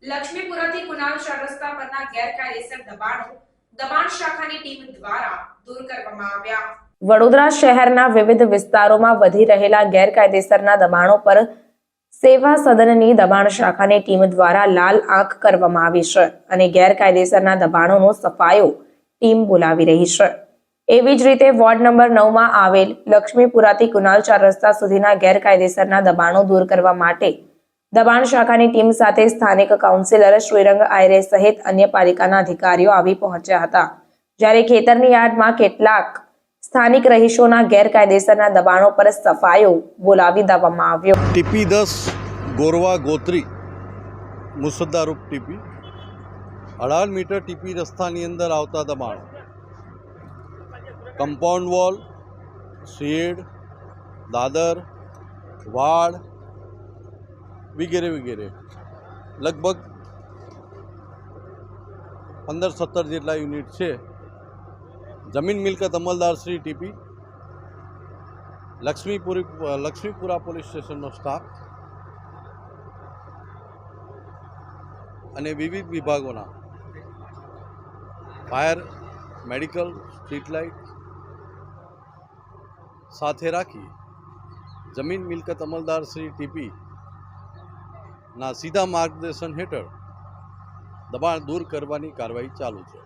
લક્ષ્મીપુરાથી કુનાલ 4 રસ્તા પરના ગેરકાયદેસર દબાણ શાખાની ટીમ દ્વારા દૂર કરવામાં આવ્યા। વડોદરા શહેરના વિવિધ વિસ્તારોમાં વધી રહેલા ગેરકાયદેસરના દબાણો પર સેવા સદનની દબાણ શાખાની ટીમ દ્વારા લાલ આંખ કરવામાં આવી છે અને ગેરકાયદેસરના દબાણોનો સફાયો ટીમ બોલાવી રહી છે। એવી જ રીતે વોર્ડ નંબર 9 માં આવેલ લક્ષ્મીપુરાથી કુનાલ 4 રસ્તા સુધીના ગેરકાયદેસરના દબાણો દૂર કરવા માટે દબાણ શાખાની ટીમ સાથે સ્થાનિક કાઉન્સિલર શ્રીરંગ આયરે સહિત અન્ય પાલિકાના અધિકારીઓ આવી પહોંચ્યા હતા, જ્યારે ખેતરની યાર્ડમાં કેટલાક સ્થાનિક રહીશોના ગેરકાયદેસરના દબાણો પર સફાયો બોલાવી દેવામાં આવ્યો। ટીપી 10 ગોરવા ગોત્રી મુસદ્દારૂપ ટીપી 18 મીટર ટીપી રસ્તાની અંદર આવતા દબાણો, કમ્પાઉન્ડ વોલ, શેડ, દાદર, વાડ વગેરે વગેરે લગભગ 15-17 જેટલા યુનિટ છે। જમીન મિલકત અમલદાર શ્રી ટીપી, લક્ષ્મીપુરા પોલીસ સ્ટેશનનો સ્ટાફ અને વિવિધ વિભાગોના ફાયર, મેડિકલ, સ્ટ્રીટ લાઇટ સાથે રાખી જમીન મિલકત અમલદાર શ્રી ટીપી ના સીધા માર્ગદર્શન હેઠળ દબાણ દૂર કરવાની કાર્યવાહી ચાલુ છે।